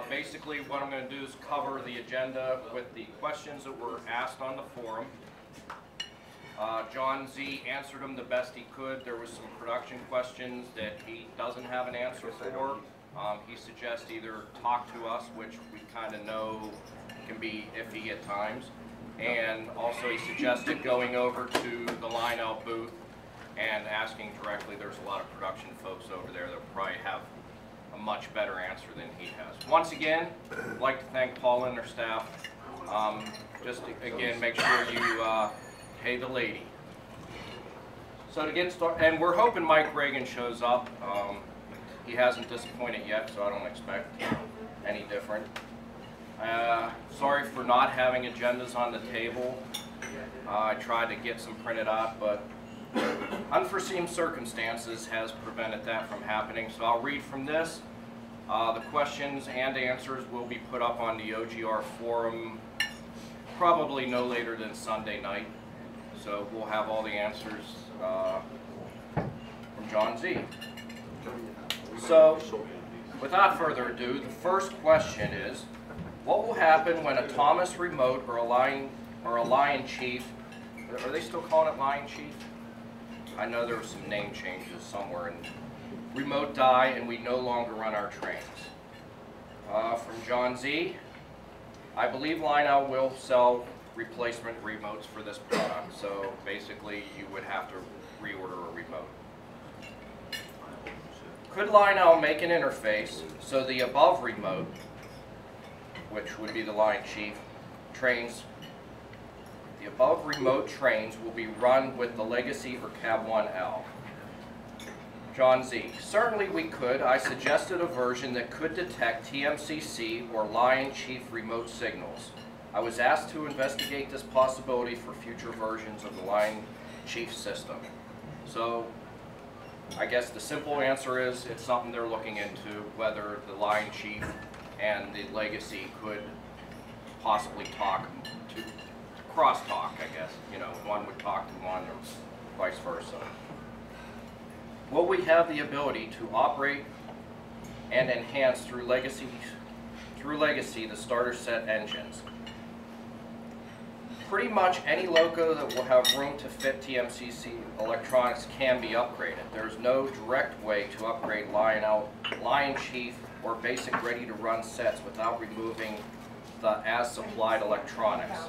Basically, what I'm going to do is cover the agenda with the questions that were asked on the forum. John Z answered them the best he could. There was some production questions that he doesn't have an answer for. He suggests either talk to us, which we kind of know can be iffy at times, and also he suggested going over to the Lionel booth and asking directly. There's a lot of production folks over there that probably have a much better answer than he has. Once again, I'd like to thank Paula and her staff. Just again, make sure you pay the lady. So to get started, and we're hoping Mike Reagan shows up. He hasn't disappointed yet, so I don't expect any different. Sorry for not having agendas on the table. I tried to get some printed out, but unforeseen circumstances has prevented that from happening. So I'll read from this. The questions and answers will be put up on the OGR forum probably no later than Sunday night. So we'll have all the answers from John Z. So without further ado, the first question is, what will happen when a Thomas remote or a Lion Chief, are they still calling it Lion Chief? I know there were some name changes somewhere, and remote die and we no longer run our trains. From John Z, I believe Lionel will sell replacement remotes for this product, so basically you would have to reorder a remote. Could Lionel make an interface so the above remote, which would be the Lion Chief, trains, the above remote trains will be run with the Legacy or Cab 1L? John Z, certainly we could. I suggested a version that could detect TMCC or Lion Chief remote signals. I was asked to investigate this possibility for future versions of the Lion Chief system. So I guess the simple answer is it's something they're looking into, whether the Lion Chief and the Legacy could possibly talk to crosstalk, I guess. You know, one would talk to one or vice versa. Will we have the ability to operate and enhance through Legacy the starter set engines? Pretty much any loco that will have room to fit TMCC electronics can be upgraded. There's no direct way to upgrade Lion Chief or basic ready-to-run sets without removing the as-supplied electronics.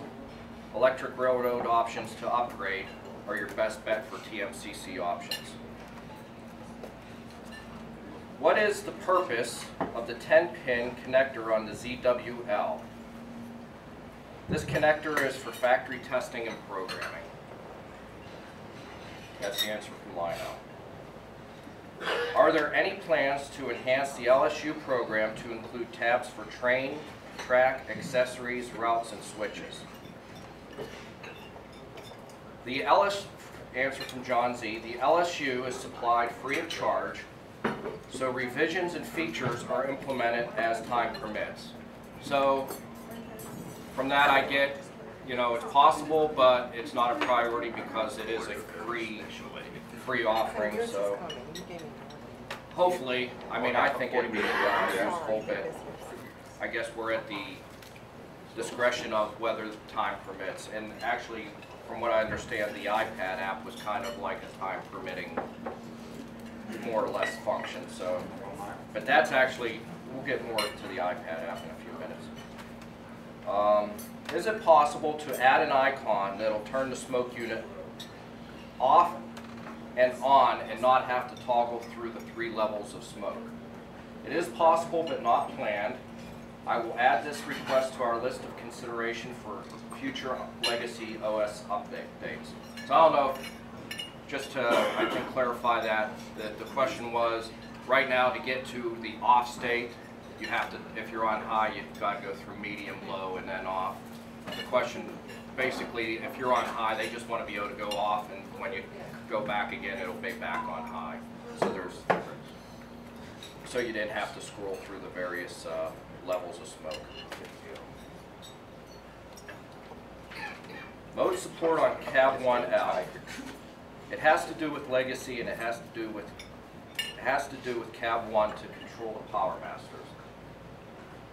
Electric railroad options to upgrade are your best bet for TMCC options. What is the purpose of the 10-pin connector on the ZWL? This connector is for factory testing and programming. That's the answer from Lionel. Are there any plans to enhance the LSU program to include tabs for train, track, accessories, routes, and switches? The answer from John Z, the LSU is supplied free of charge, so revisions and features are implemented as time permits. So from that I get, you know, it's possible, but it's not a priority because it is a free offering. So hopefully, I mean, I think it'd be useful, but I guess we're at the discretion of whether the time permits. And actually, from what I understand, the iPad app was kind of like a time permitting, more or less function. So, but that's actually, we'll get more to the iPad app in a few minutes. Is it possible to add an icon that'll turn the smoke unit off and on and not have to toggle through the 3 levels of smoke? It is possible but not planned. I will add this request to our list of consideration for future Legacy OS updates. So I don't know if, just to, I can clarify that the question was, right now to get to the off state, you have to, if you're on high, you've got to go through medium, low, and then off. The question, basically, if you're on high, they just want to be able to go off, and when you go back again, it'll be back on high. So so you didn't have to scroll through the various levels of smoke. Mode support on Cab 1L. It has to do with Legacy, and it has to do with Cab 1 to control the Power Masters.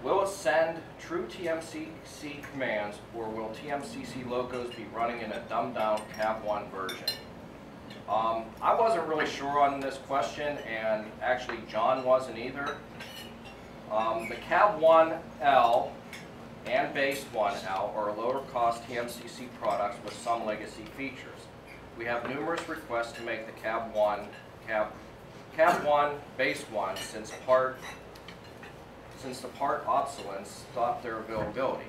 Will it send true TMCC commands, or will TMCC locos be running in a dumbed-down Cab 1 version? I wasn't really sure on this question, and actually John wasn't either. The Cab 1L and Base 1L are lower-cost TMCC products with some legacy features. We have numerous requests to make the Cab 1, Base 1, since the part obsolescence stopped their availability.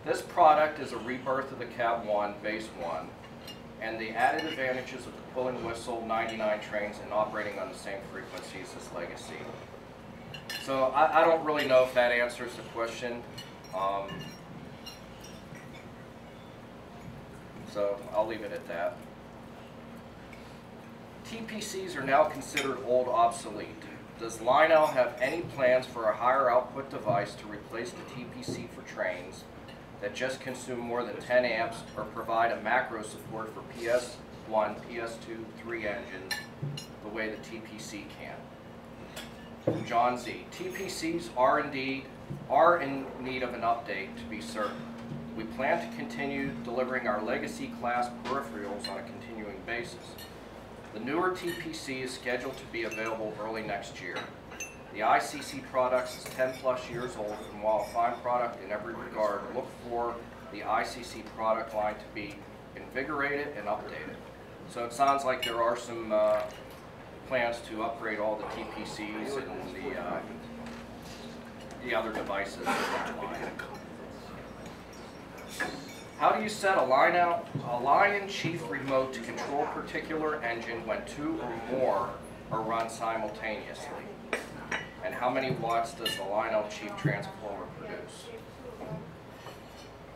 This product is a rebirth of the Cab 1, Base 1, and the added advantages of the pull and whistle 99 trains and operating on the same frequencies as legacy. So I don't really know if that answers the question. So I'll leave it at that. TPCs are now considered old obsolete. Does Lionel have any plans for a higher output device to replace the TPC for trains that just consume more than 10 amps, or provide a macro support for PS1, PS2, 3 engines the way the TPC can? John Z. TPCs are in need of an update, to be certain. We plan to continue delivering our legacy class peripherals on a continuing basis. The newer TPC is scheduled to be available early next year. The ICC products is 10 plus years old, and while a fine product in every regard, look for the ICC product line to be invigorated and updated. So it sounds like there are some plans to upgrade all the TPCs and the other devices in that line. How do you set a Lion Chief remote to control a particular engine when 2 or more are run simultaneously? And how many watts does the Lionel Chief transformer produce?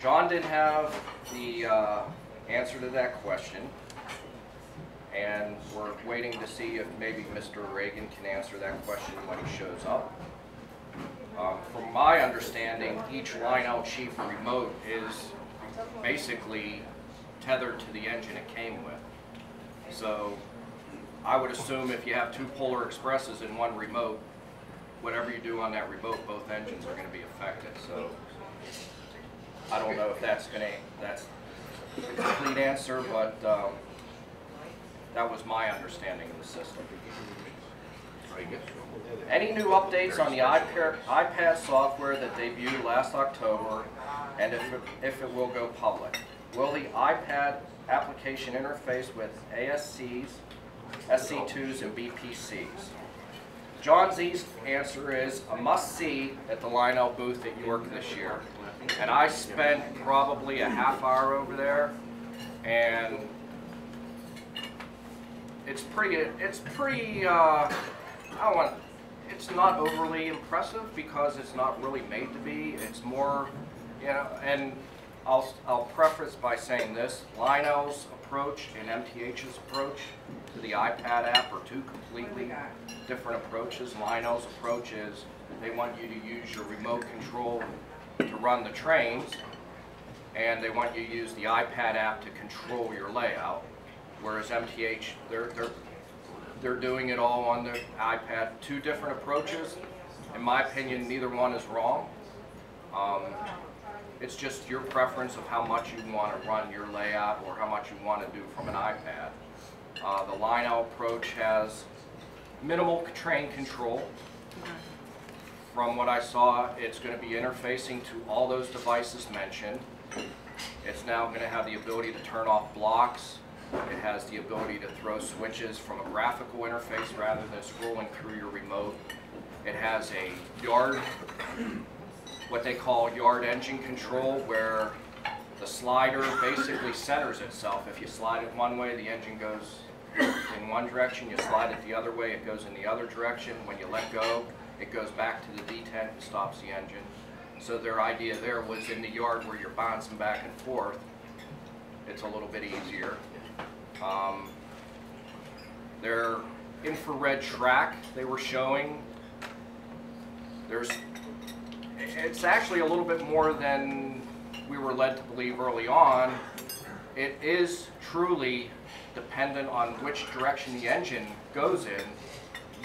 John didn't have the answer to that question, and we're waiting to see if maybe Mr. Reagan can answer that question when he shows up. From my understanding, each Lionel Chief remote is basically tethered to the engine it came with. So I would assume if you have 2 Polar Expresses in one remote, whatever you do on that remote, both engines are going to be affected. So I don't know if that's the complete answer, but that was my understanding of the system. Any new updates on the iPad software that debuted last October, and if it will go public? Will the iPad application interface with ASCs, SC2s, and BPCs? John Z's answer is a must-see at the Lionel booth at York this year. And I spent probably a half hour over there, and it's not overly impressive because it's not really made to be. It's more, and I'll preface by saying this: Lionel's approach and MTH's approach to the iPad app are 2 completely different approaches. Lionel's approach is they want you to use your remote control to run the trains, and they want you to use the iPad app to control your layout. Whereas MTH, they're doing it all on the iPad. 2 different approaches. In my opinion, neither one is wrong. It's just your preference of how much you want to run your layout or how much you want to do from an iPad. The Lionel approach has minimal train control. From what I saw, it's going to be interfacing to all those devices mentioned. It's now going to have the ability to turn off blocks. It has the ability to throw switches from a graphical interface rather than scrolling through your remote. It has a yard, what they call yard engine control, where the slider basically centers itself. If you slide it one way, the engine goes in one direction. You slide it the other way, it goes in the other direction. When you let go, it goes back to the detent and stops the engine. So their idea there was in the yard where you're bouncing back and forth, it's a little bit easier. Their infrared track they were showing, it's actually a little bit more than we were led to believe early on. It is truly dependent on which direction the engine goes in,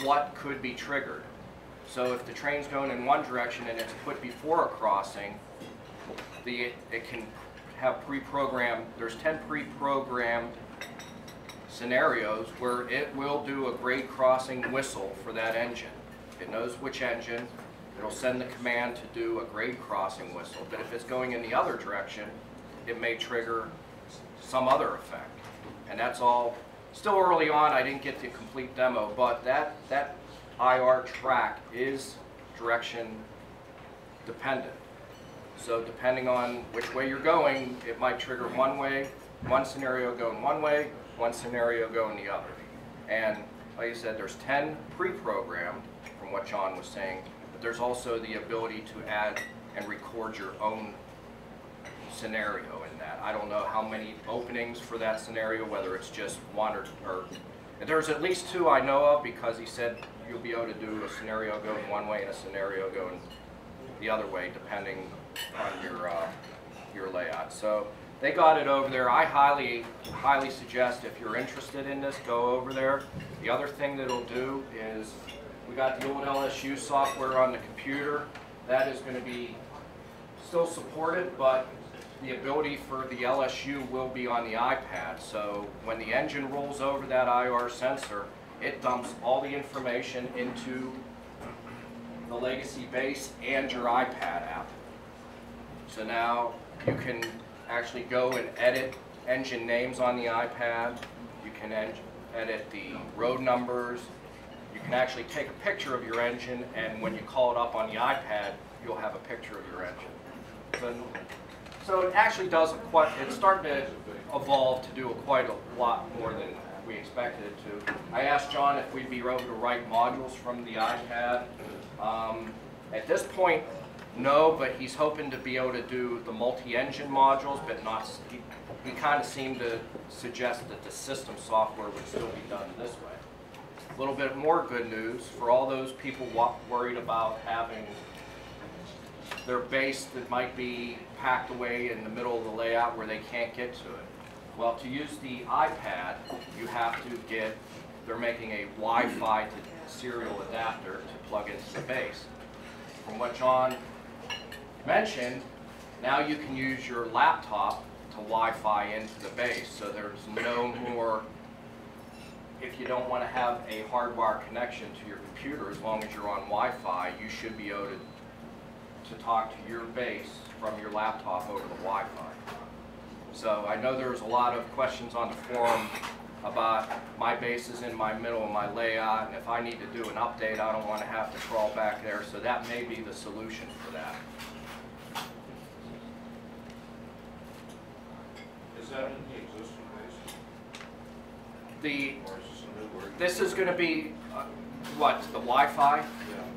what could be triggered. So if the train's going in one direction and it's put before a crossing, it can have pre-programmed, there's 10 pre-programmed scenarios where it will do a grade crossing whistle for that engine. It knows which engine, it'll send the command to do a grade crossing whistle. But if it's going in the other direction, it may trigger some other effect. And that's all, still early on, I didn't get the complete demo, but that IR track is direction dependent. So depending on which way you're going, it might trigger one way, one scenario going one way, one scenario going the other. And like I said, there's 10 pre-programmed from what John was saying, but there's also the ability to add and record your own scenario in that. I don't know how many openings for that scenario, whether it's just one or there's at least 2 I know of, because he said you'll be able to do a scenario going one way and a scenario going the other way, depending on your layout. So they got it over there. I highly suggest, if you're interested in this, go over there. The other thing that it'll do is, we got the old LSU software on the computer. That is going to be still supported, but the ability for the LSU will be on the iPad. So when the engine rolls over that IR sensor, it dumps all the information into the Legacy base and your iPad app. So now you can actually go and edit engine names on the iPad. You can edit the road numbers. You can actually take a picture of your engine, and when you call it up on the iPad, you'll have a picture of your engine. So it actually does it's starting to evolve to do quite a lot more than we expected it to. I asked John if we'd be able to write modules from the iPad. At this point, no, but he's hoping to be able to do the multi-engine modules, but not. He kind of seemed to suggest that the system software would still be done this way. A little bit more good news for all those people worried about having their base that might be packed away in the middle of the layout where they can't get to it. Well, to use the iPad, you have to get, they're making a Wi-Fi to serial adapter to plug into the base. From what John mentioned, now you can use your laptop to Wi-Fi into the base, so there's no more, if you don't want to have a hardwire connection to your computer, as long as you're on Wi-Fi, you should be able to talk to your base from your laptop over the Wi-Fi. So I know there was a lot of questions on the forum about my base is in my middle of my layout, and if I need to do an update, I don't want to have to crawl back there, so that may be the solution for that. Is that in the existing base? Or is this a new word? This is going to be, what, the Wi-Fi? Yeah.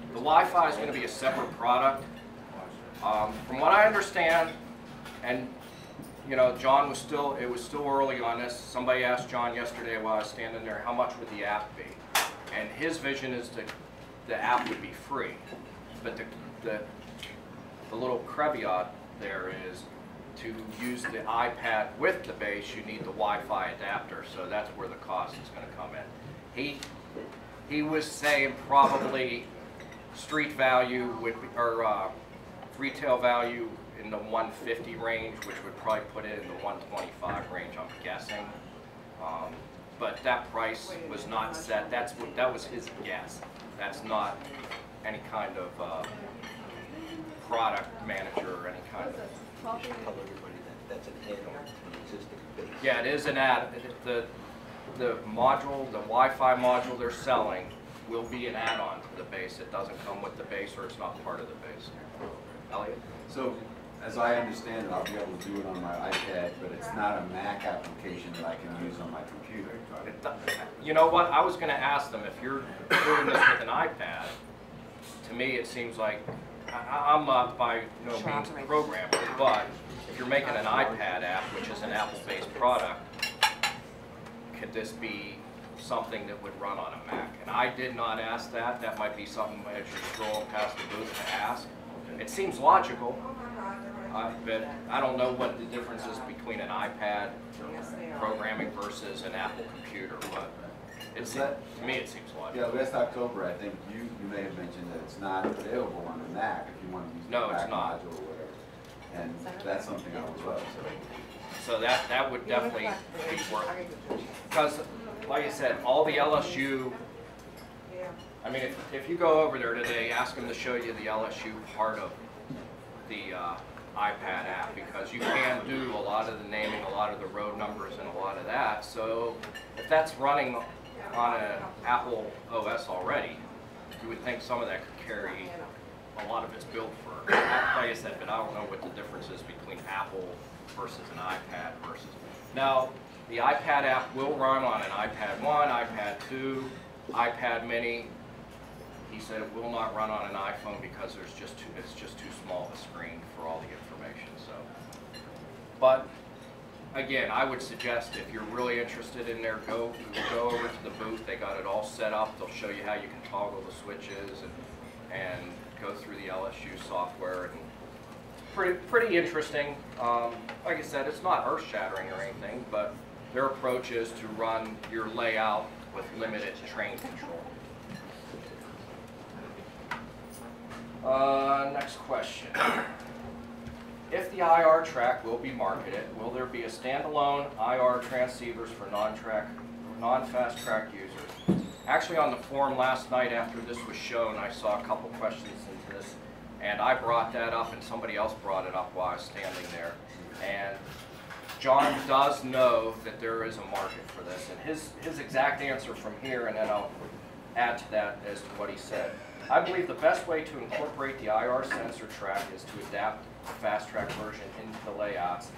The Wi-Fi is going to be a separate product. From what I understand, and you know, John was still, it was still early on this. Somebody asked John yesterday while I was standing there, how much would the app be? And his vision is that the app would be free. But the little caveat there is, to use the iPad with the base, you need the Wi-Fi adapter. So that's where the cost is going to come in. He was saying probably street value would be, or retail value in the 150 range, which would probably put it in the 125 range, I'm guessing. But that price was not set. That was his guess. That's not any kind of product manager or any kind of. Tell everybody that's an add-on to the existing base. Yeah, it is an add. The module, the Wi-Fi module they're selling, will be an add-on to the base. It doesn't come with the base, or it's not part of the base. Elliot? So, as I understand it, I'll be able to do it on my iPad, but it's not a Mac application that I can use on my computer. You know what? I was going to ask them, if you're doing this with an iPad, to me it seems like, I'm not by no means a programmer, but if you're making an iPad app, which is an Apple-based product, could this be something that would run on a Mac? And I did not ask that. That might be something as you're scrolling past the booth to ask. It seems logical, but I don't know what the difference is between an iPad programming versus an Apple computer. But It's, That- to me, it seems Yeah, logical. last October, I think you may have mentioned that it's not available on the Mac if you want to use the No, it's Mac not. module or whatever. And that's something I would love, so. So that would definitely be worth, because like I said, all the LSU, I mean, if you go over there today, ask them to show you the LSU part of the iPad app, because you can do a lot of the naming, a lot of the road numbers, and a lot of that. So if that's running on an Apple OS already, you would think some of that could carry a lot of it's built for. Like I said, but I don't know what the difference is between Apple versus an iPad versus. Now, the iPad app will run on an iPad 1, iPad 2, iPad mini. He said it will not run on an iPhone because it's just too small of a screen for all the information. So, but again, I would suggest if you're really interested in there, go over to the booth. They got it all set up. They'll show you how you can toggle the switches and go through the LSU software, and pretty interesting. Like I said, it's not earth-shattering or anything, but their approach is to run your layout with limited train control. Next question. If the IR track will be marketed, will there be a standalone IR transceivers for non-fast track users? Actually, on the forum last night after this was shown, I saw a couple questions into this, and I brought that up, and somebody else brought it up while I was standing there. And John does know that there is a market for this, and his exact answer from here, and then I'll add to that as to what he said. I believe the best way to incorporate the IR sensor track is to adapt the fast track version into the layouts,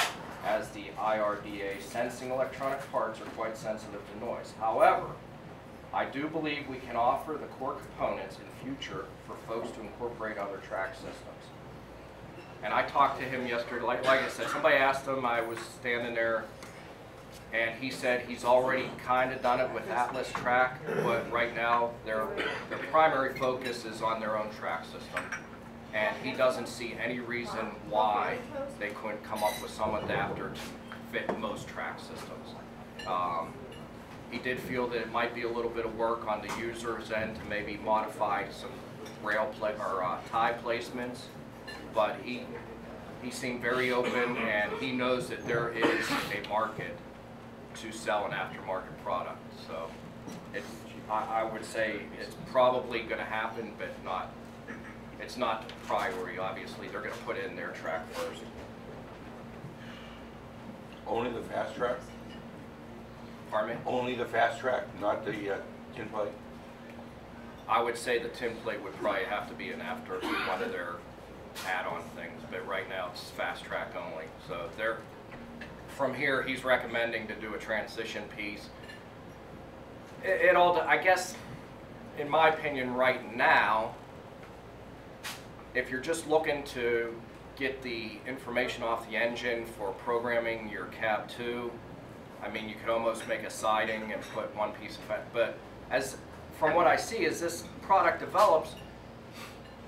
as the IRDA sensing electronic parts are quite sensitive to noise. However, I do believe we can offer the core components in future for folks to incorporate other track systems. And I talked to him yesterday, like I said, somebody asked him, I was standing there, and he said he's already kind of done it with Atlas track, but right now their primary focus is on their own track system. And he doesn't see any reason why they couldn't come up with some adapter to fit most track systems. He did feel that it might be a little bit of work on the user's end to maybe modify some tie placements, but he seemed very open, and he knows that there is a market to sell an aftermarket product. So I would say it's probably going to happen, but it's not the priority. Obviously, they're going to put in their track first. Only the fast track? Pardon me? Only the fast track, not the tin plate? I would say the tin plate would probably have to be an after one of their add-on things, but right now it's fast track only. So from here, he's recommending to do a transition piece. I guess, in my opinion, right now, if you're just looking to get the information off the engine for programming your cab 2, I mean, you could almost make a siding and put one piece of it. But from what I see, as this product develops,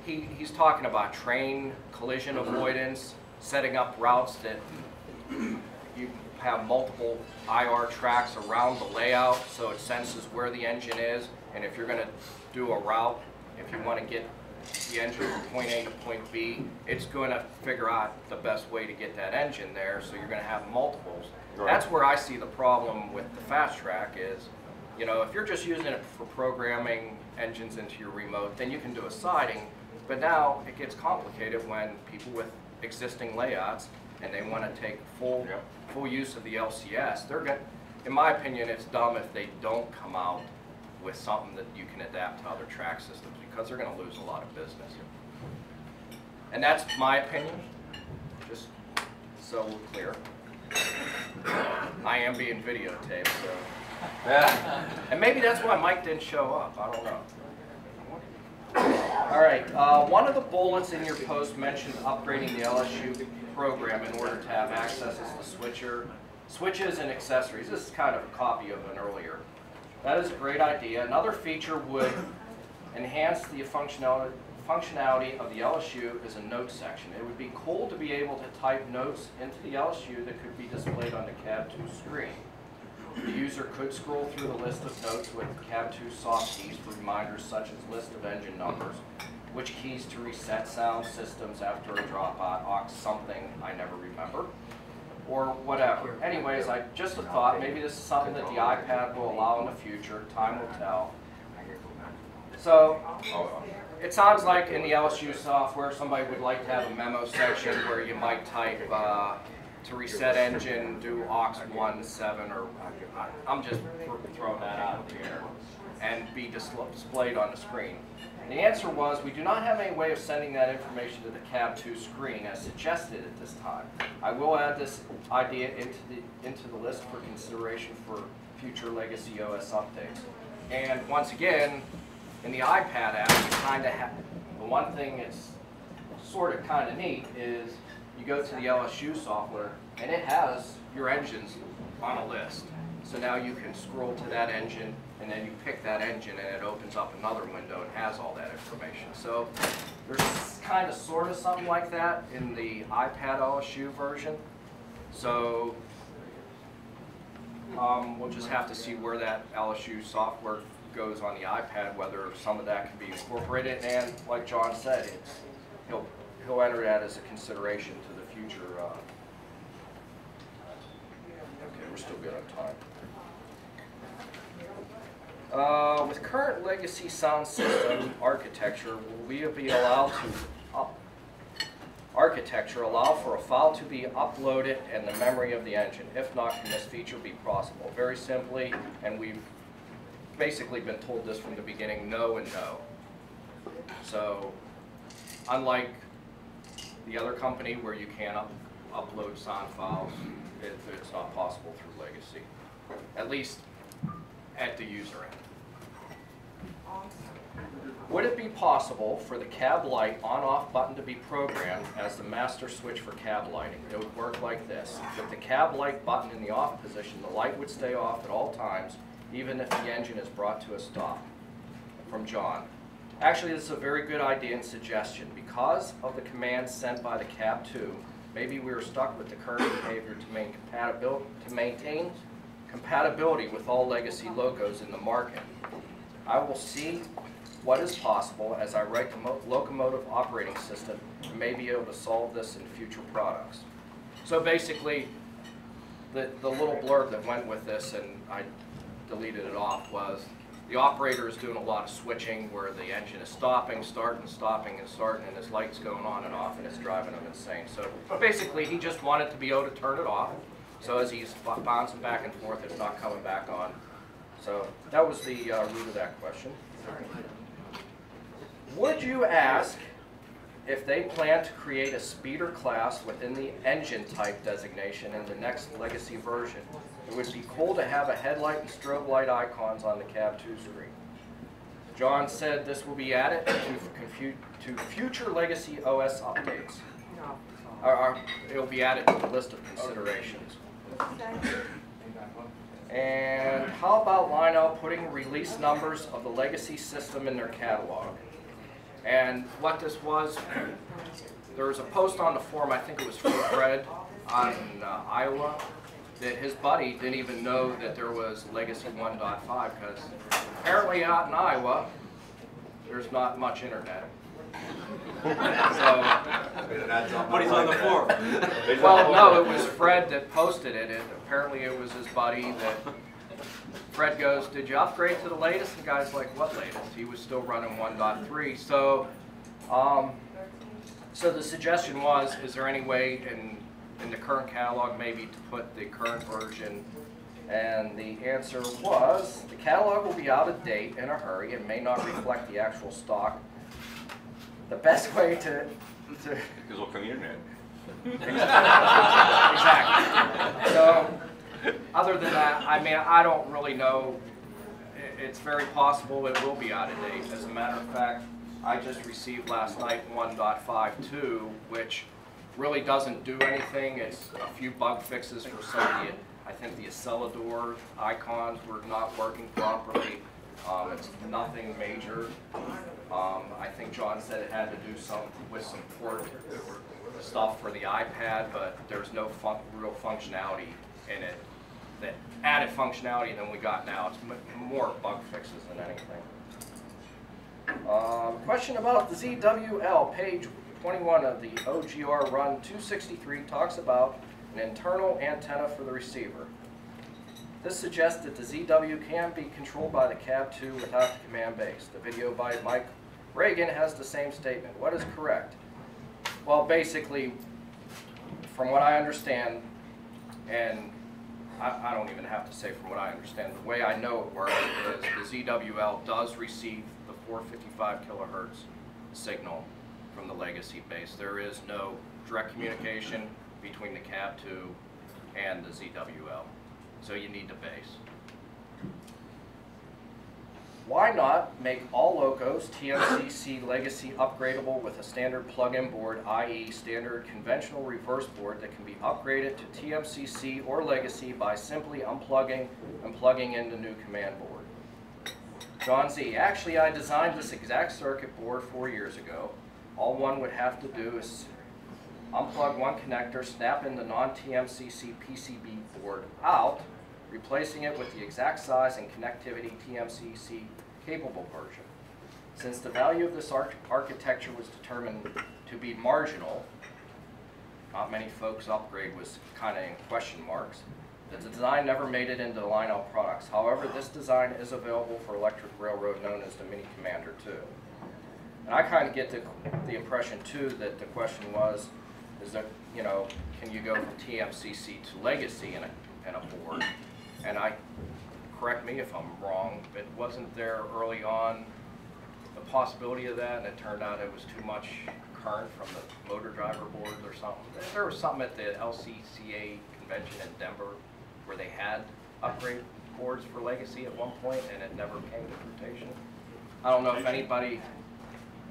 he's talking about train collision avoidance, setting up routes that you have multiple IR tracks around the layout, so it senses where the engine is. And if you're going to do a route, if you want to get the engine from point A to point B, it's going to figure out the best way to get that engine there, so you're going to have multiples. Right. That's where I see the problem with the fast track is, you know, if you're just using it for programming engines into your remote, then you can do a siding, but now it gets complicated when people with existing layouts and they want to take full use of the LCS, in my opinion, it's dumb if they don't come out with something that you can adapt to other track systems, because they're going to lose a lot of business. And that's my opinion, just so we're clear. I am being videotaped, so. And maybe that's why Mike didn't show up, I don't know. All right, one of the bullets in your post mentioned upgrading the LSU program in order to have access to switches and accessories. This is kind of a copy of an earlier. That is a great idea. Another feature would enhance the functionality of the LSU is a notes section. It would be cool to be able to type notes into the LSU that could be displayed on the cab 2 screen. The user could scroll through the list of notes with Cab 2 soft keys for reminders such as list of engine numbers, which keys to reset sound systems after a drop aux something I never remember, or whatever. Anyways, I just a thought, maybe this is something that the iPad will allow in the future, time will tell. So, it sounds like in the LSU software somebody would like to have a memo section where you might type to reset engine, do aux 17, or I'm just throwing that out here, and be displayed on the screen. And the answer was, we do not have any way of sending that information to the Cab 2 screen as suggested at this time. I will add this idea into the list for consideration for future Legacy OS updates. And once again, in the iPad app, you kind of have, the one thing that's sort of kind of neat is you go to the LSU software and it has your engines on a list. So now you can scroll to that engine and then you pick that engine and it opens up another window and has all that information. So there's kind of sort of something like that in the iPad LSU version. So we'll just have to see where that LSU software goes on the iPad, whether some of that can be incorporated, and like John said, he'll enter that as a consideration to the future. Okay, we're still good on time. With current legacy sound system architecture, will we be allowed to allow for a file to be uploaded and the memory of the engine? If not, can this feature be possible? Very simply, and we've basically been told this from the beginning, no and no. So unlike the other company where you can upload sound files, it's not possible through Legacy, at least at the user end. Would it be possible for the cab light on-off button to be programmed as the master switch for cab lighting? It would work like this. With the cab light button in the off position, the light would stay off at all times, even if the engine is brought to a stop. From John. Actually, this is a very good idea and suggestion. Because of the commands sent by the Cab 2, maybe we are stuck with the current behavior to maintain compatibility with all legacy logos in the market. I will see what is possible as I write the locomotive operating system and may be able to solve this in future products. So basically, the little blurb that went with this, and I deleted it off, was the operator is doing a lot of switching where the engine is stopping, starting, stopping, and starting, and his light's going on and off, and it's driving him insane. So basically, he just wanted to be able to turn it off. So as he's bouncing back and forth, it's not coming back on. So that was the root of that question. Would you ask if they plan to create a speeder class within the engine type designation in the next legacy version? It would be cool to have a headlight and strobe light icons on the Cab 2 screen. John said this will be added to future legacy OS updates. It will be added to the list of considerations. And how about Lionel putting release numbers of the legacy system in their catalog? And what this was, there was a post on the forum, I think it was from Fred on Iowa, that his buddy didn't even know that there was Legacy 1.5 because apparently out in Iowa, there's not much internet. But he's on the forum. Well, no, it was Fred that posted it, and apparently it was his buddy that Fred goes, did you upgrade to the latest? And the guy's like, what latest? He was still running 1.3. So, so the suggestion was, is there any way in the current catalog maybe to put the current version? And the answer was, the catalog will be out of date in a hurry and may not reflect the actual stock. The best way to Because we'll come internet. Exactly. So, other than that, I mean, I don't really know. It's very possible it will be out of date. As a matter of fact, I just received last night 1.52, which really doesn't do anything. It's a few bug fixes for some of the, I think the Accelador icons were not working properly. It's nothing major. I think John said it had to do with some port stuff for the iPad, but there's no real functionality in it the added functionality than we got now. It's more bug fixes than anything. Question about the ZWL, page 21 of the OGR Run 263 talks about an internal antenna for the receiver. This suggests that the ZW can be controlled by the CAB2 without the command base. The video by Mike Reagan has the same statement. What is correct? Well, basically, from what I understand, and I don't even have to say from what I understand, the way I know it works is the ZWL does receive the 455 kilohertz signal from the legacy base. There is no direct communication between the CAB2 and the ZWL, so you need the base. Why not make all locos TMCC legacy upgradable with a standard plug-in board, i.e. standard conventional reverse board that can be upgraded to TMCC or legacy by simply unplugging and plugging in the new command board? John Z. Actually, I designed this exact circuit board 4 years ago. All one would have to do is unplug one connector, snap in the non-TMCC PCB board out, replacing it with the exact size and connectivity TMCC capable version. Since the value of this architecture was determined to be marginal, not many folks' upgrade was kind of in question marks, the design never made it into the Lionel products. However, this design is available for electric railroad known as the Mini Commander 2. And I kind of get the impression too that the question was, is that, you know, can you go from TMCC to legacy in a board? And correct me if I'm wrong, but wasn't there early on the possibility of that, and it turned out it was too much current from the motor driver boards or something? There was something at the LCCA convention in Denver where they had upgrade boards for legacy at one point, and it never came to fruition. I don't know if anybody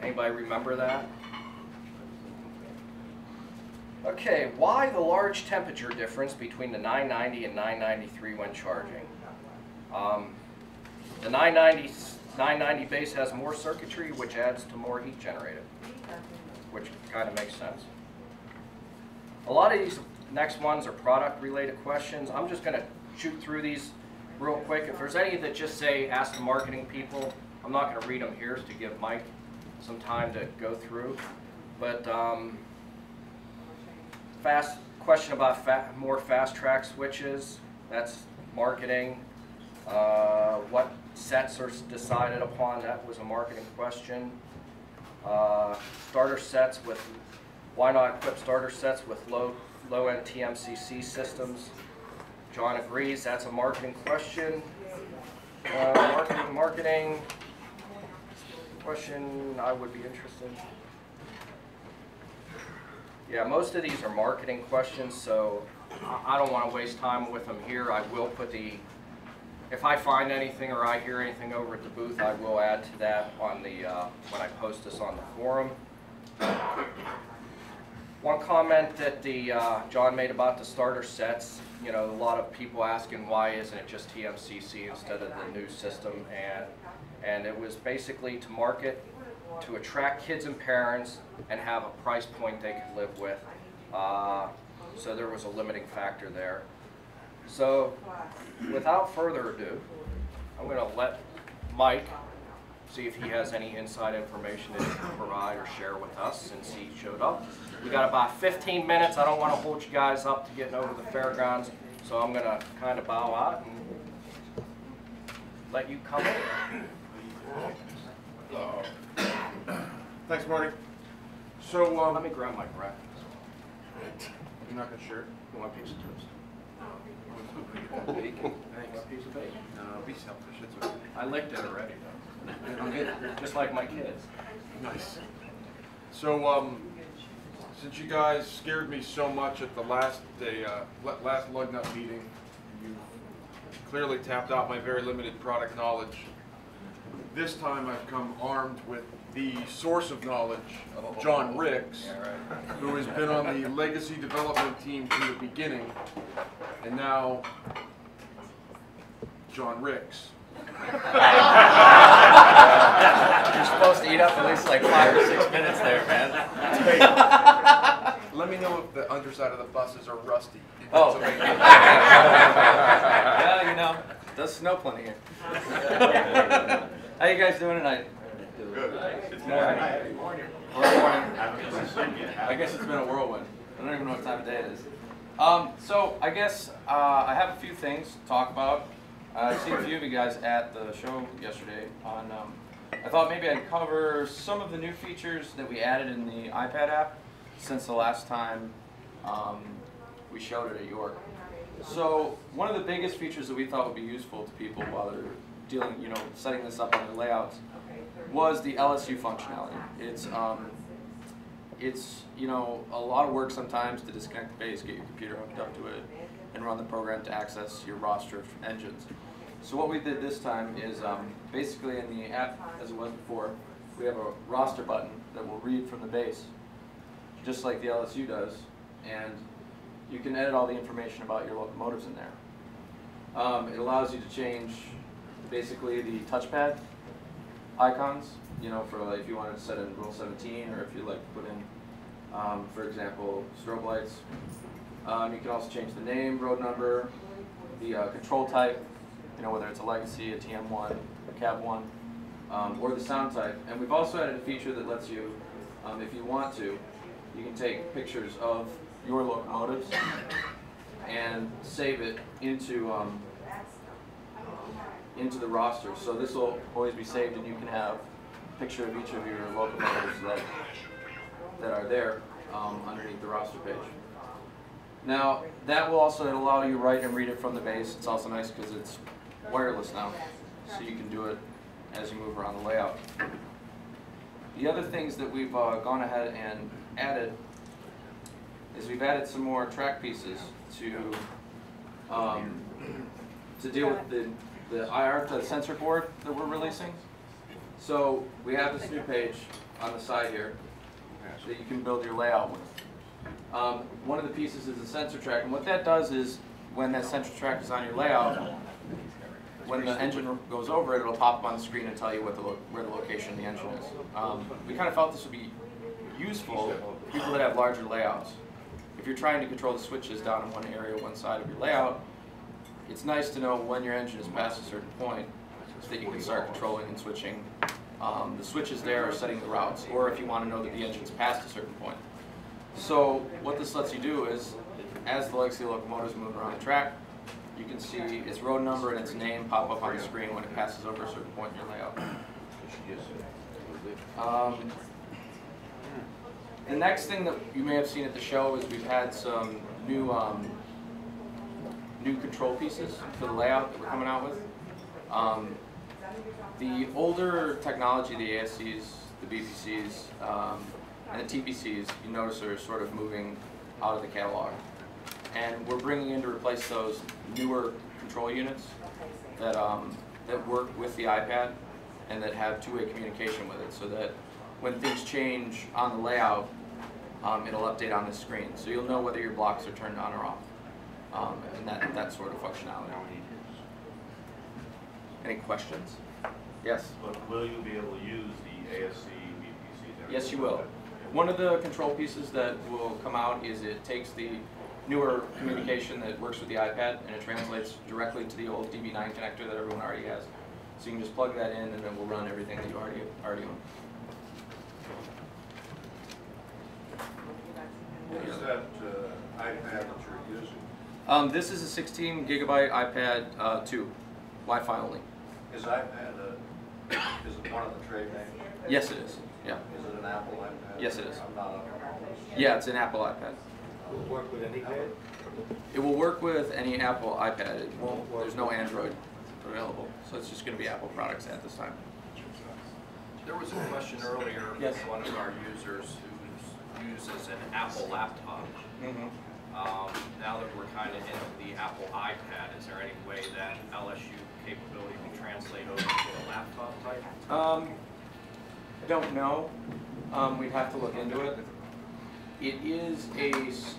remember that? Okay, why the large temperature difference between the 990 and 993 when charging? The 990 base has more circuitry, which adds to more heat generated, which kind of makes sense. A lot of these next ones are product related questions. I'm just going to shoot through these real quick. If there's any that just say ask the marketing people, I'm not going to read them here to give Mike some time to go through. But question about more fast track switches, that's marketing. What sets are decided upon, that was a marketing question. Starter sets with, why not equip starter sets with low-end TMCC systems? John agrees, that's a marketing question. Marketing question, I would be interested. Yeah, most of these are marketing questions, so I don't want to waste time with them here. I will put if I find anything or I hear anything over at the booth, I will add to that on the when I post this on the forum. One comment that John made about the starter sets, you know, a lot of people asking why isn't it just TMCC instead of the new system, and it was basically to market, to attract kids and parents and have a price point they could live with. So there was a limiting factor there. So without further ado, I'm going to let Mike see if he has any inside information that he can provide or share with us since he showed up. We got about 15 minutes. I don't want to hold you guys up to getting over the fairgrounds, so I'm going to kind of bow out and let you come in. Thanks, Marty. So, let me grab my breath. you're not going to share it? You want a piece of toast? Bacon. Thanks. A piece of bacon? No, be selfish. It's okay. I licked it already, though. Just like my kids. Nice. So, since you guys scared me so much at the last lug nut meeting, you clearly tapped out my very limited product knowledge. This time I've come armed with the source of knowledge, John Ricks, who has been on the legacy development team from the beginning, and now John Ricks. You're supposed to eat up at least like 5 or 6 minutes there, man. Let me know if the underside of the buses are rusty. Oh. does snow plenty here. How you guys doing tonight? Good. It's morning. I guess it's been a whirlwind. I don't even know what time of day it is. So I guess I have a few things to talk about. I've seen a few of you guys at the show yesterday. I thought maybe I'd cover some of the new features that we added in the iPad app since the last time we showed it at York. So one of the biggest features that we thought would be useful to people while they're dealing, setting this up on their layouts was the LSU functionality. It's a lot of work sometimes to disconnect the base, get your computer hooked up to it, and run the program to access your roster of engines. So what we did this time is basically in the app, as it was before, we have a roster button that will read from the base, just like the LSU does, and you can edit all the information about your locomotives in there. It allows you to change basically the touchpad icons, for like if you wanted to set in rule 17, or if you like to put in, for example, strobe lights. You can also change the name, road number, the control type, whether it's a Legacy, a TM1, a Cab1, or the sound type. And we've also added a feature that lets you, if you want to, you can take pictures of your locomotives and save it into the roster. So this will always be saved, and you can have a picture of each of your locomotives that are there underneath the roster page. Now, that will also allow you to write and read it from the base. It's also nice because it's wireless now, so you can do it as you move around the layout. The other things that we've gone ahead and added is we've added some more track pieces to deal with the sensor board that we're releasing. So we have this new page on the side here that you can build your layout with. One of the pieces is the sensor track, and what that does is when that sensor track is on your layout, when the engine goes over it, it'll pop up on the screen and tell you where the location of the engine is. We kind of felt this would be useful for people that have larger layouts. If you're trying to control the switches down in one area, one side of your layout, it's nice to know when your engine is past a certain point so that you can start controlling and switching. The switches there are setting the routes, or if you want to know that the engine's past a certain point. So what this lets you do is, as the Legacy locomotives move around the track, you can see its road number and its name pop up on the screen when it passes over a certain point in your layout. The next thing that you may have seen at the show is we've had some new control pieces for the layout that we're coming out with. The older technology, the ASCs, the BPCs, and the TPCs, you notice are sort of moving out of the catalog. And we're bringing in to replace those newer control units that work with the iPad and that have two-way communication with it, so that when things change on the layout, it'll update on the screen. So you'll know whether your blocks are turned on or off, and that sort of functionality. Any questions? Yes? But will you be able to use the ASC, BPC? Yes, you will. One of the control pieces that will come out is it takes the newer communication that works with the iPad and it translates directly to the old DB9 connector that everyone already has. So you can just plug that in and it will run everything that you already own. What is that iPad that you're using? This is a 16 gigabyte iPad 2, Wi-Fi only. Is iPad, is it one of the trade names? Yes, it is. Yeah. Is it an Apple iPad? Yes, it is. I'm not up on all this. Yeah, it's an Apple iPad. Will it work with any iPad? It will work with any Apple iPad. It won't. There's no Android available, so it's just going to be Apple products at this time. There was a question earlier Yes. from one of our users who uses an Apple laptop. Now that we're kind of into the Apple iPad, is there any way that LSU capability can translate over to a laptop type? I don't know. We'd have to look into it. It is a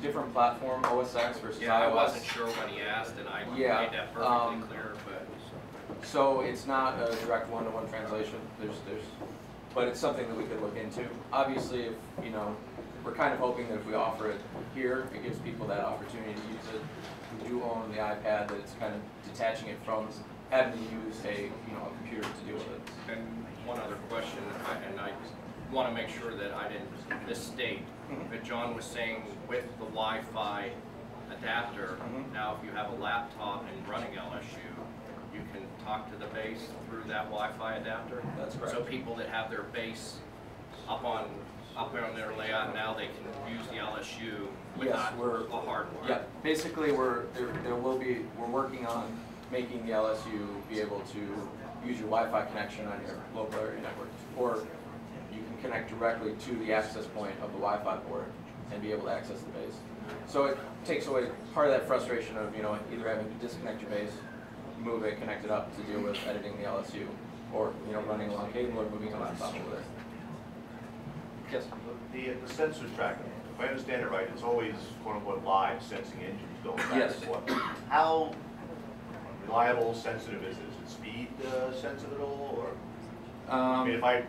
different platform, OS X versus Yeah, I iOS. wasn't sure when he asked, and I Yeah, made that perfectly clear. But So it's not a direct one-to-one translation. But it's something that we could look into. Obviously, if we're kind of hoping that if we offer it here, it gives people that opportunity to use it who do own the iPad, that it's kind of detaching it from having to use a computer to deal with it. And one other question, and I want to make sure that I didn't misstate, but John was saying with the Wi-Fi adapter, now if you have a laptop and running LSU, you can talk to the base through that Wi-Fi adapter? That's correct. So people that have their base up on their layout, now they can use the LSU without a hardware? Yeah, basically we're working on making the LSU be able to use your Wi-Fi connection on your local area network, or you can connect directly to the access point of the Wi-Fi port and be able to access the base. So it takes away part of that frustration of either having to disconnect your base, move it, connect it up to deal with editing the LSU, or running along cable or moving a laptop over there. Yes. The sensor tracking, if I understand it right, it's always quote-unquote live sensing engines going back Yes. and forth. How reliable, sensitive is it? Is it speed sensitive at all, or? I mean, if I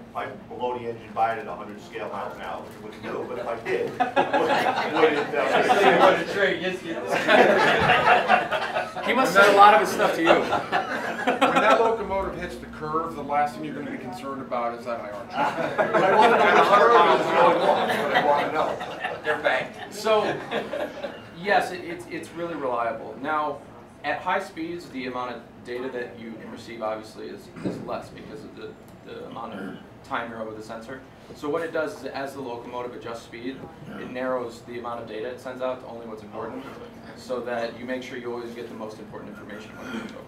blow the engine by it at 100 scale miles an hour, which it wouldn't do, but if I did, He must have said a lot of his stuff to you. When that locomotive hits the curve, the last thing you're going to be concerned about is that IR track. I want to know the curve is going on, that's what I want to know. They're banked. So, yes, it's really reliable. Now, at high speeds, the amount of data that you can receive obviously is less because of the amount of time you're over the sensor. So what it does is as the locomotive adjusts speed, it narrows the amount of data it sends out to only what's important, so that you make sure you always get the most important information when you go.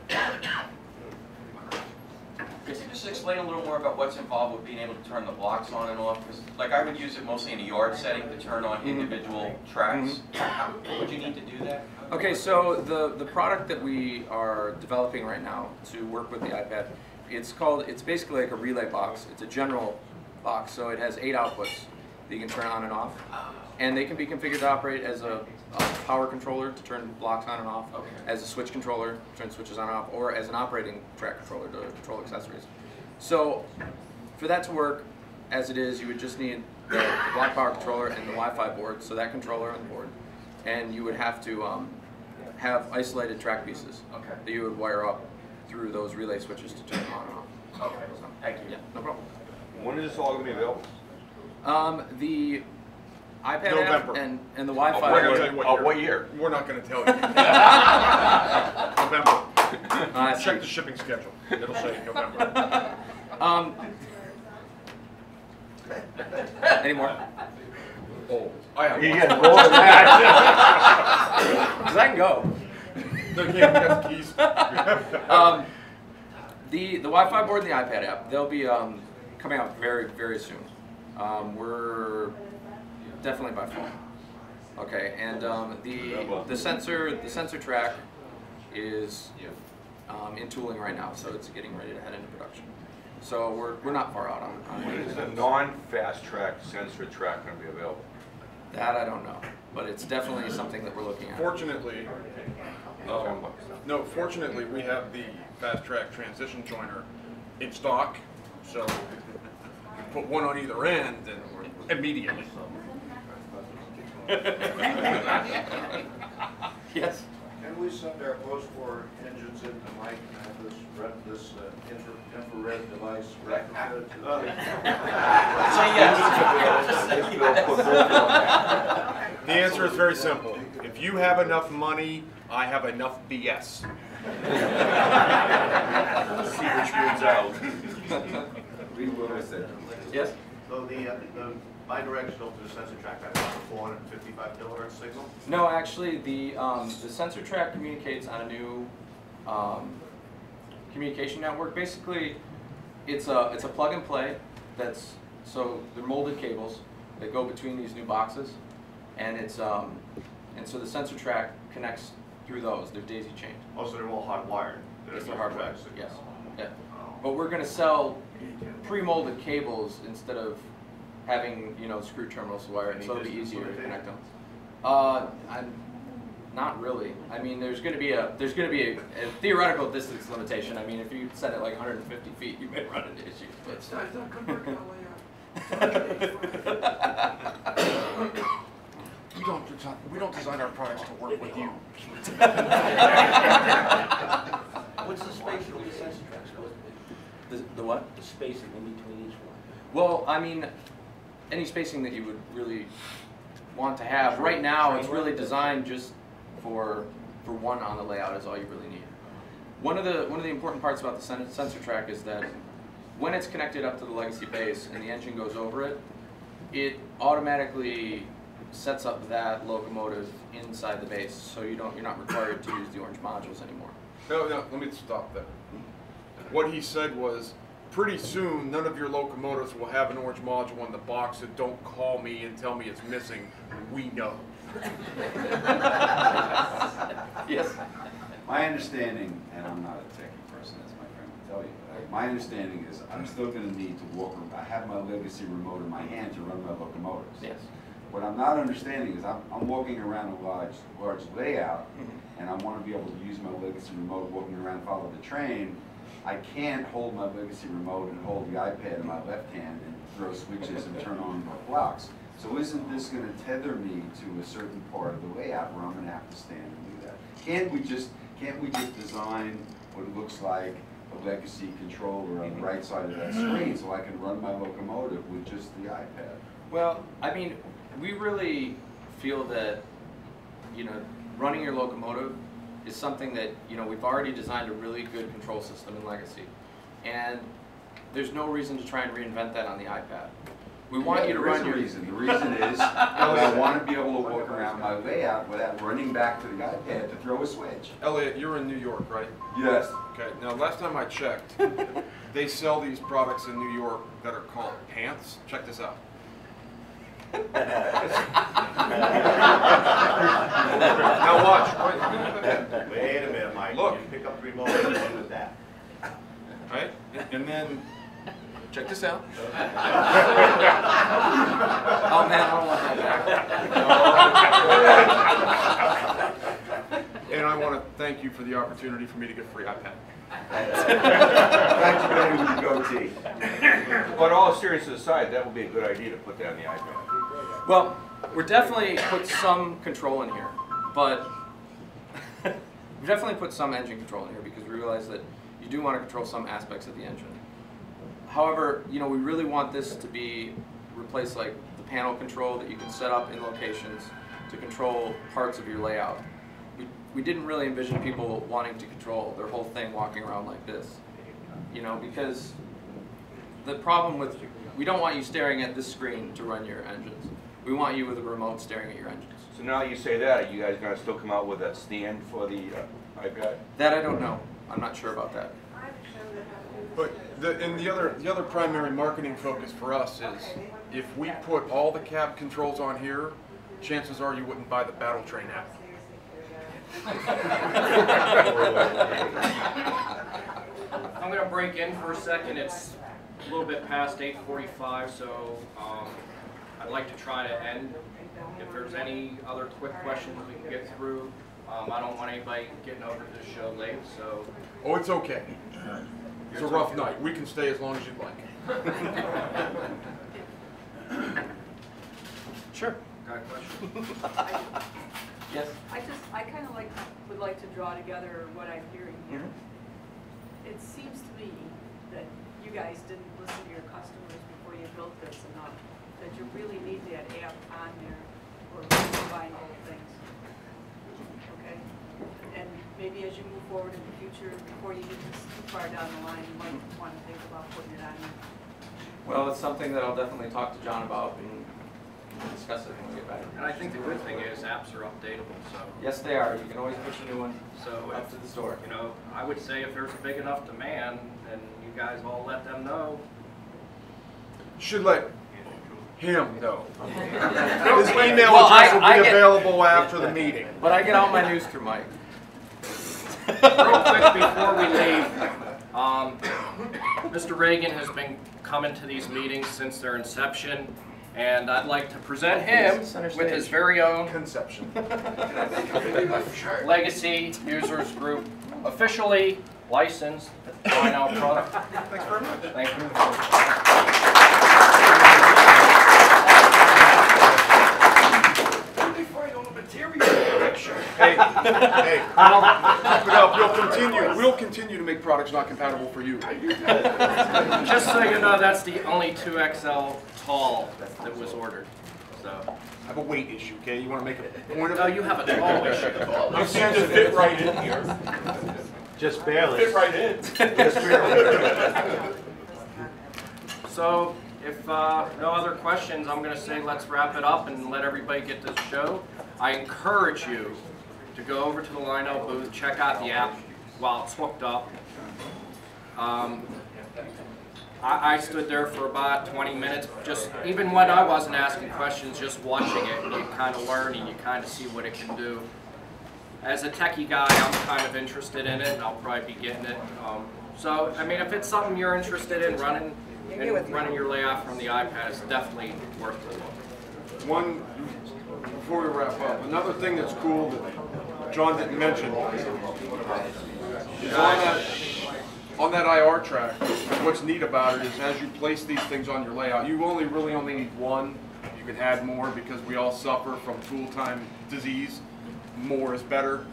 Could you just explain a little more about what's involved with being able to turn the blocks on and off? Because, like, I would use it mostly in a yard setting to turn on individual tracks. Would you need to do that? Okay, so the product that we are developing right now to work with the iPad, it's basically like a relay box. It's a general box, so it has 8 outputs that you can turn on and off. And they can be configured to operate as a power controller to turn blocks on and off, as a switch controller to turn switches on and off, or as an operating track controller to control accessories. So for that to work as it is, you would just need the block power controller and the Wi-Fi board, so that controller and the board. And you would have to have isolated track pieces that you would wire up through those relay switches to turn them on and off. Okay, thank you. Yeah, no problem. When is this all going to be available? The iPad November. app and the We're Wi-Fi. going to tell you What year? We're not going to tell you. November. Check the shipping schedule. It'll say November. Any more? Oh, I have You one. get more than that. Because I can go. No, you can't get the keys. The Wi-Fi board and the iPad app, they'll be coming out very, very soon. We're definitely by fall. Okay, and the sensor track is in tooling right now, so it's getting ready to head into production. So we're not far out on When is the non-fast track sensor track going to be available? that. I don't know, but it's definitely something that we're looking at. Fortunately, fortunately we have the fast track transition joiner in stock, so we put one on either end and we're immediately. Yes. Can we send our post-war engines into Mike and have this infrared device retrofitted to the The answer is very simple. If you have enough money, I have enough BS. See which wins out. Yes. So the bidirectional to the sensor track, that's a 455 kilohertz signal? No, actually, the sensor track communicates on a new communication network. Basically, it's a plug and play. So they're molded cables that go between these new boxes, and so the sensor track connects through those. They're daisy chained. Oh, so they're all hardwired? It's the hardware. Yes. Yeah. But we're going to sell pre-molded cables instead of having screw terminals to wire it, so it'll be easier to connect them. I'm not really. I mean, there's going to be a theoretical distance limitation. I mean, if you set it like 150 feet, you may run into issues. But we don't design our products to work with you. What's the spacing of the sensor tracks? The what? The spacing in between each one. Well, I mean, any spacing that you would really want to have. Right now, it's really designed just for one on the layout is all you really need. One of the important parts about the sensor track is that when it's connected up to the legacy base and the engine goes over it, it automatically sets up that locomotive inside the base, so you're not required to use the orange modules anymore. No, let me stop there. What he said was, pretty soon, none of your locomotives will have an orange module on the box, so don't call me and tell me it's missing. We know. Yes. My understanding, and I'm not a techie person, as my friend will tell you, my understanding is I'm still going to need to walk around. I have my legacy remote in my hand to run my locomotives. Yes. What I'm not understanding is I'm walking around a large layout, and I want to be able to use my legacy remote walking around, follow the train. I can't hold my legacy remote and hold the iPad in my left hand and throw switches and turn on my blocks. So isn't this going to tether me to a certain part of the layout where I'm going to have to stand and do that? Can't we just design what it looks like a legacy controller on the right side of that screen so I can run my locomotive with just the iPad? Well, I mean, we really feel that, running your locomotive is something that, we've already designed a really good control system in Legacy. And there's no reason to try and reinvent that on the iPad. We want you to run your... The reason is I want to be able to walk around my layout without running back to the iPad to throw a switch. Elliot, you're in New York, right? Yes. Okay, now last time I checked, they sell these products in New York that are called pants. Check this out. Now watch. Wait a minute, Mike. Look. You pick up the remote and do with that. Right? And then, check this out. Oh man, I don't want that back. And I want to thank you for the opportunity for me to get free iPad. Thank you, Benny, with the goatee. But all seriousness aside, that would be a good idea to put that on the iPad. Well, we're definitely put some control in here, but we definitely put some engine control in here because we realize that you do want to control some aspects of the engine. However, we really want this to be replaced like the panel control that you can set up in locations to control parts of your layout. We didn't really envision people wanting to control their whole thing walking around like this, because the problem with, we don't want you staring at this screen to run your engines. We want you with a remote staring at your engines. So now you say that, are you guys going to still come out with a stand for the iPad? That I don't know. I'm not sure about that. But the other primary marketing focus for us is if we put all the cab controls on here, chances are you wouldn't buy the Battle Train app. I'm going to break in for a second. It's a little bit past 8:45, so I'd like to try to end. If there's any other quick questions we can get through, I don't want anybody getting over to the show late, so. Oh, it's okay. It's a rough night. We can stay as long as you'd like. Sure. Got a question? Yes. I kind of would like to draw together what I'm hearing here. It seems to me that you guys didn't listen to your customers before you built this enough, that you really need that app on there or combine all things. Okay? And maybe as you move forward in the future, before you get this too far down the line, you might want to think about putting it on there. Well, it's something that I'll definitely talk to John about and discuss it when we get back. And I think the good thing is apps are updatable, so. Yes, they are. You can always push a new one So up to the store. I would say if there's a big enough demand, then you guys all let them know. Should let him know. His email Well, address will I be get- available after the meeting. But I get all my news through Mike. Real quick before we leave, Mr. Reagan has been coming to these meetings since their inception, and I'd like to present him with his very own Conception. Legacy Users Group, officially licensed Lionel product. Thanks very much. Thank you. Hey, Hey, keep it up. We'll continue to make products not compatible for you. Just so you know, that's the only 2XL tall that was ordered. So. I have a weight issue, okay? You want to make a point of it? No, you have a tall issue. You seem to fit right in here. Just barely. Fit right in. Just barely. So, if no other questions, I'm going to say let's wrap it up and let everybody get this show. I encourage you to go over to the Lionel booth, check out the app while it's hooked up. I stood there for about 20 minutes, just even when I wasn't asking questions, just watching it, and you kind of learn and you kind of see what it can do. As a techie guy, I'm kind of interested in it, and I'll probably be getting it. So, I mean, if it's something you're interested in running your layout from the iPad, it's definitely worth the look. One, before we wrap up, another thing that's cool that John didn't mention is on that IR track, what's neat about it is as you place these things on your layout, you really only need one. You can add more because we all suffer from tool time disease. More is better.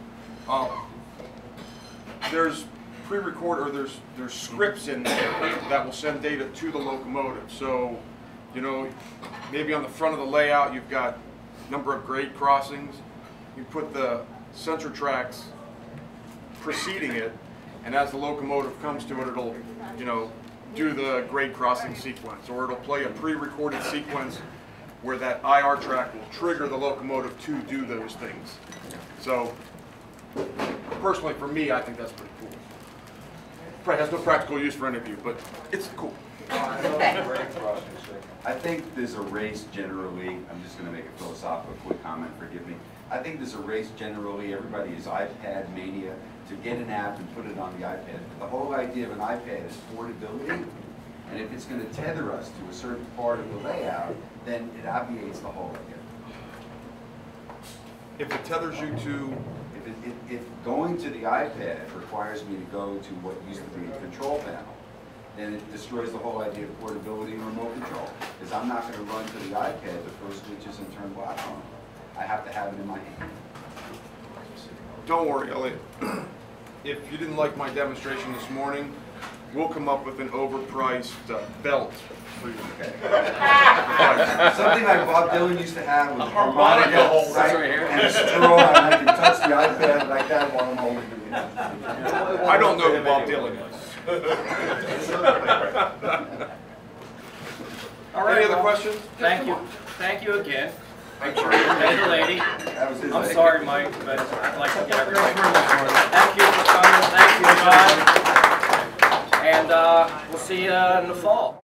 There's there's scripts in there that will send data to the locomotive. So, you know, maybe on the front of the layout you've got number of grade crossings. You put the sensor tracks preceding it, and as the locomotive comes to it, it'll, you know, do the grade crossing sequence, or it'll play a pre-recorded sequence where that IR track will trigger the locomotive to do those things. So, personally, for me, I think that's pretty cool. Probably has no practical use for any of you, but it's cool. I think there's a race generally, I'm just going to make a philosophical quick comment, forgive me. I think there's a race generally, everybody is iPad mania, to get an app and put it on the iPad. The whole idea of an iPad is portability, and if it's going to tether us to a certain part of the layout, then it obviates the whole idea. If it tethers you to... If going to the iPad requires me to go to what used to be a control panel, then it destroys the whole idea of portability and remote control. Because I'm not going to run to the iPad to throw switches and turn blocks on. I have to have it in my hand. Don't worry, Elliot. If you didn't like my demonstration this morning, we'll come up with an overpriced belt for you. Okay. Something like Bob Dylan used to have with a harmonica right here and a straw, and I can touch the iPad like that while I'm holding it. I don't know who Bob Dylan is. All right, Any other questions? Thank you. Thank you again. Hey, the lady. I'm sorry, Mike, but I'd like to get everybody. Thank you for coming. Thank you, John. And we'll see you in the fall.